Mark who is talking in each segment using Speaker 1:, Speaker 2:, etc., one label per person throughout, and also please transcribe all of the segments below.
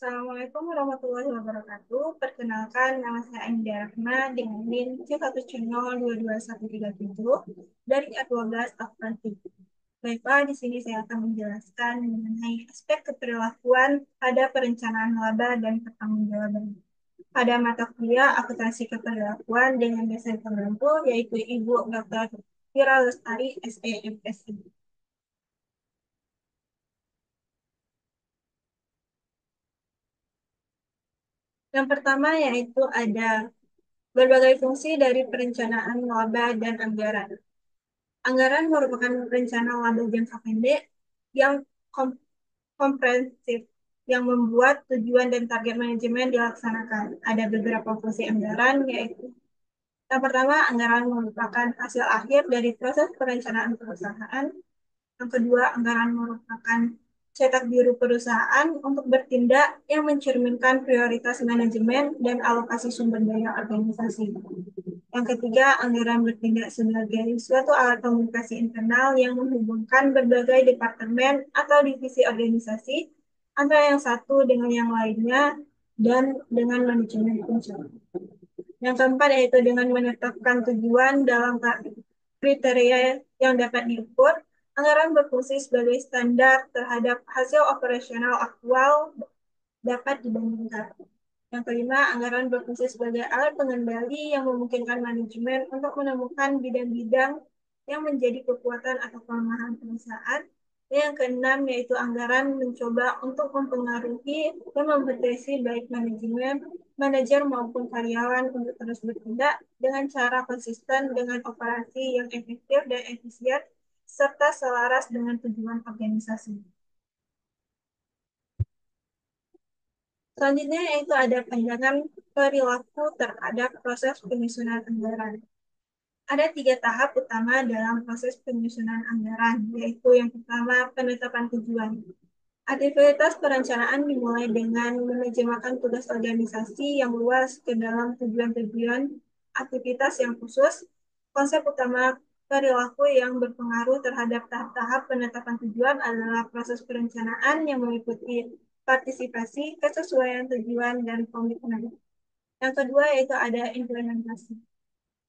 Speaker 1: Assalamualaikum warahmatullahi wabarakatuh. Perkenalkan, nama saya Ainda Rahma dengan NIM C1C0222137 dari A12 Akvanti. Baiklah, di sini saya akan menjelaskan mengenai aspek keperlakuan pada perencanaan laba dan pertanggungjawaban. Pada mata kuliah akuntansi keperlakuan dengan dosen pembantu yaitu Ibu Dr. Fira Lestari, SEMSI. Yang pertama yaitu ada berbagai fungsi dari perencanaan laba dan anggaran. Anggaran merupakan rencana laba jangka pendek yang kom- komprehensif yang membuat tujuan dan target manajemen dilaksanakan. Ada beberapa fungsi anggaran, yaitu yang pertama, anggaran merupakan hasil akhir dari proses perencanaan perusahaan. Yang kedua, anggaran merupakan cetak biru perusahaan untuk bertindak yang mencerminkan prioritas manajemen dan alokasi sumber daya organisasi. Yang ketiga, anggaran bertindak sebagai suatu alat komunikasi internal yang menghubungkan berbagai departemen atau divisi organisasi antara yang satu dengan yang lainnya dan dengan manajemen fungsional. Yang keempat yaitu dengan menetapkan tujuan dalam kriteria yang dapat diukur, anggaran berfungsi sebagai standar terhadap hasil operasional aktual dapat dibandingkan. Yang kelima, anggaran berfungsi sebagai alat pengendali yang memungkinkan manajemen untuk menemukan bidang-bidang yang menjadi kekuatan atau kelemahan perusahaan. Yang keenam, yaitu anggaran mencoba untuk mempengaruhi dan membatasi baik manajemen, manajer maupun karyawan untuk terus bertindak dengan cara konsisten dengan operasi yang efektif dan efisien, serta selaras dengan tujuan organisasi. Selanjutnya yaitu ada pandangan perilaku terhadap proses penyusunan anggaran. Ada tiga tahap utama dalam proses penyusunan anggaran, yaitu yang pertama penetapan tujuan. Aktivitas perencanaan dimulai dengan menerjemahkan tugas organisasi yang luas ke dalam tujuan-tujuan aktivitas yang khusus. Konsep utama perilaku yang berpengaruh terhadap tahap-tahap penetapan tujuan adalah proses perencanaan yang meliputi partisipasi, kesesuaian tujuan, dan komitmen. Yang kedua yaitu ada implementasi.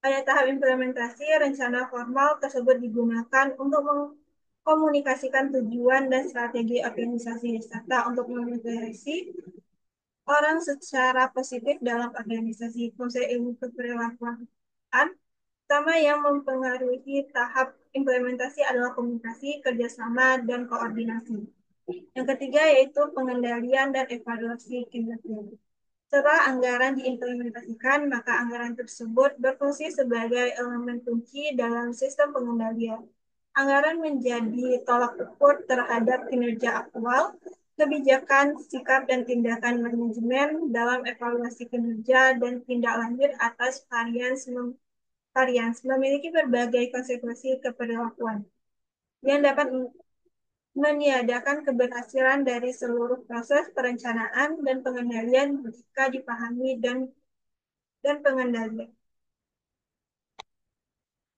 Speaker 1: Pada tahap implementasi, rencana formal tersebut digunakan untuk mengkomunikasikan tujuan dan strategi organisasi serta untuk memotivasi orang secara positif dalam organisasi. Fungsi ilmu keperilakuan pertama yang mempengaruhi tahap implementasi adalah komunikasi, kerjasama, dan koordinasi. Yang ketiga yaitu pengendalian dan evaluasi kinerja. Setelah anggaran diimplementasikan, maka anggaran tersebut berfungsi sebagai elemen kunci dalam sistem pengendalian. Anggaran menjadi tolak ukur terhadap kinerja aktual, kebijakan, sikap, dan tindakan manajemen dalam evaluasi kinerja dan tindak lanjut atas varians memiliki berbagai konsekuensi keperilakuan yang dapat meniadakan keberhasilan dari seluruh proses perencanaan dan pengendalian jika dipahami dan pengendalian.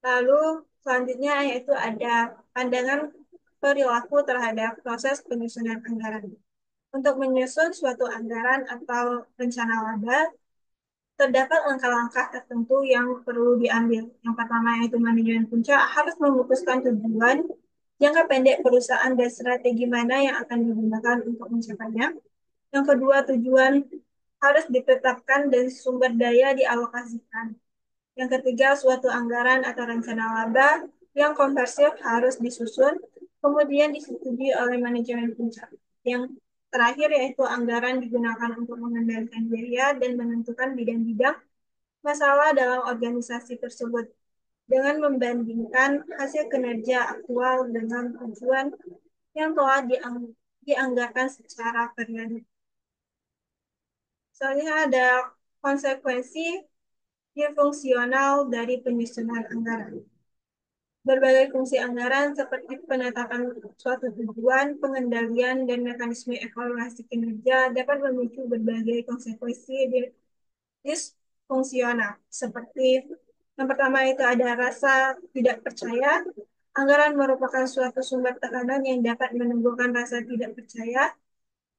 Speaker 1: Lalu selanjutnya yaitu ada pandangan perilaku terhadap proses penyusunan anggaran. Untuk menyusun suatu anggaran atau rencana laba, terdapat langkah-langkah tertentu yang perlu diambil. Yang pertama yaitu manajemen puncak harus memutuskan tujuan jangka pendek perusahaan dan strategi mana yang akan digunakan untuk mencapainya. Yang kedua, tujuan harus ditetapkan dan sumber daya dialokasikan. Yang ketiga, suatu anggaran atau rencana laba yang komprehensif harus disusun, kemudian disetujui oleh manajemen puncak. Yang terakhir yaitu anggaran digunakan untuk mengendalikan biaya dan menentukan bidang-bidang masalah dalam organisasi tersebut dengan membandingkan hasil kinerja aktual dengan tujuan yang telah dianggarkan secara periodik. Soalnya ada konsekuensi fungsional dari penyusunan anggaran. Berbagai fungsi anggaran seperti penetapan suatu tujuan, pengendalian, dan mekanisme evaluasi kinerja dapat memicu berbagai konsekuensi disfungsional. Seperti yang pertama itu ada rasa tidak percaya. Anggaran merupakan suatu sumber tekanan yang dapat menimbulkan rasa tidak percaya,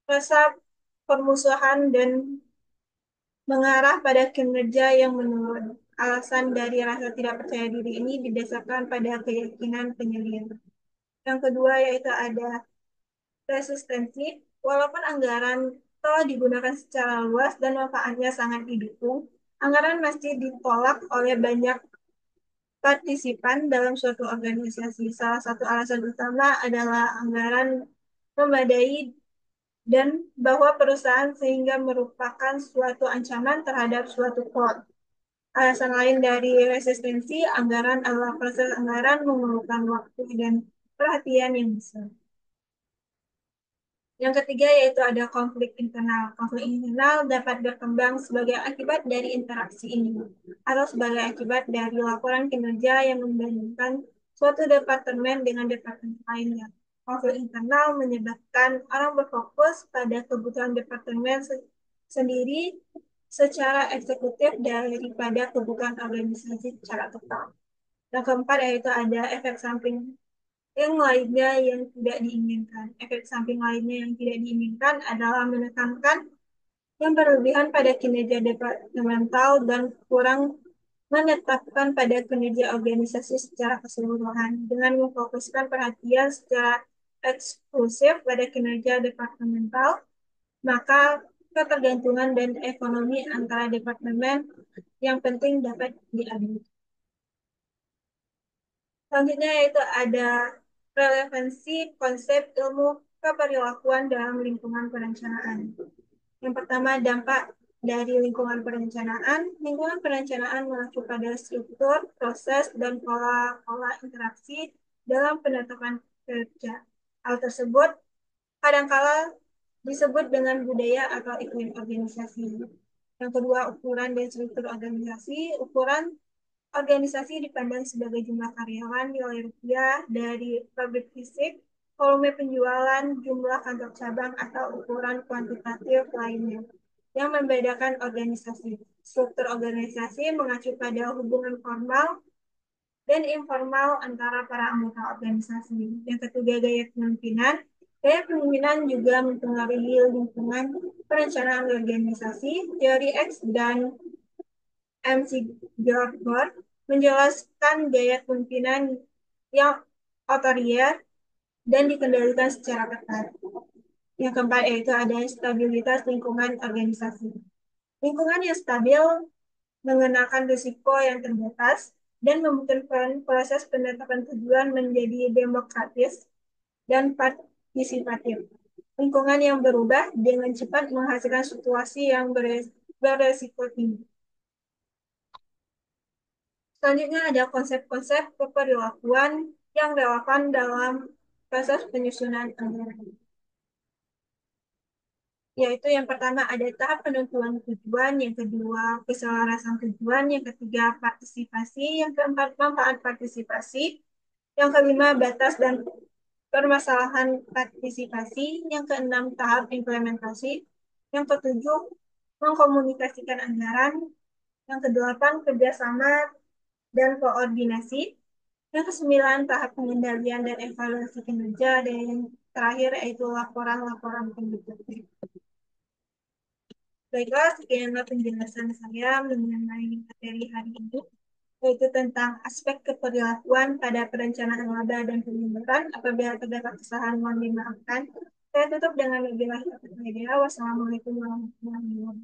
Speaker 1: rasa permusuhan, dan mengarah pada kinerja yang menurun. Alasan dari rasa tidak percaya diri ini didasarkan pada keyakinan penyelia. Yang kedua yaitu ada resistensi. Walaupun anggaran telah digunakan secara luas dan manfaatnya sangat didukung, anggaran masih ditolak oleh banyak partisipan dalam suatu organisasi. Salah satu alasan utama adalah anggaran memadai dan bahwa perusahaan sehingga merupakan suatu ancaman terhadap suatu plot. Alasan lain dari resistensi anggaran adalah proses anggaran memerlukan waktu dan perhatian yang besar. Yang ketiga yaitu ada konflik internal. Konflik internal dapat berkembang sebagai akibat dari interaksi ini atau sebagai akibat dari laporan kinerja yang membandingkan suatu departemen dengan departemen lainnya. Konflik internal menyebabkan orang berfokus pada kebutuhan departemen sendiri secara eksekutif daripada kebutuhan organisasi secara total. Yang keempat yaitu ada efek samping yang lainnya yang tidak diinginkan. Efek samping lainnya yang tidak diinginkan adalah menekankan yang berlebihan pada kinerja departemental dan kurang menetapkan pada kinerja organisasi secara keseluruhan. Dengan memfokuskan perhatian secara eksklusif pada kinerja departemental, maka ketergantungan dan ekonomi antara departemen yang penting dapat diambil. Selanjutnya yaitu ada relevansi konsep ilmu keperilakuan dalam lingkungan perencanaan. Yang pertama, dampak dari lingkungan perencanaan. Lingkungan perencanaan mengacu pada struktur, proses, dan pola-pola interaksi dalam penetapan kerja. Hal tersebut kadangkala disebut dengan budaya atau iklim organisasi. Yang kedua, ukuran dan struktur organisasi. Ukuran organisasi dipandang sebagai jumlah karyawan, nilai rupiah dari pabrik fisik, volume penjualan, jumlah kantor cabang, atau ukuran kuantitatif lainnya yang membedakan organisasi. Struktur organisasi mengacu pada hubungan formal dan informal antara para anggota organisasi. Yang ketiga, gaya kepemimpinan. Gaya kepemimpinan juga mempengaruhi lingkungan perencanaan organisasi. Teori X dan MC George menjelaskan gaya kepemimpinan yang otoriter dan dikendalikan secara ketat. Yang keempat yaitu ada stabilitas lingkungan organisasi. Lingkungan yang stabil mengenakan risiko yang terbatas dan memungkinkan proses penetapan tujuan menjadi demokratis dan partisipatif. Lingkungan yang berubah dengan cepat menghasilkan situasi yang beresiko tinggi. Selanjutnya ada konsep-konsep keperilakuan yang relevan dalam proses penyusunan anggaran. Yaitu yang pertama ada tahap penentuan tujuan, yang kedua keselarasan tujuan, yang ketiga partisipasi, yang keempat manfaat partisipasi, yang kelima batas dan permasalahan partisipasi, yang keenam tahap implementasi, yang ketujuh mengkomunikasikan anggaran, yang kedelapan kerjasama dan koordinasi, yang kesembilan tahap pengendalian dan evaluasi kinerja, dan yang terakhir yaitu laporan-laporan penduduk. Baiklah, sekianlah penjelasan saya mengenai materi hari ini, yaitu tentang aspek keperilakuan pada perencanaan laba dan penyebaran. Apabila terdapat kesalahan, mohon dimaafkan. Saya tutup dengan wabillahi taufiq wal hidayah. Wassalamualaikum warahmatullahi wabarakatuh.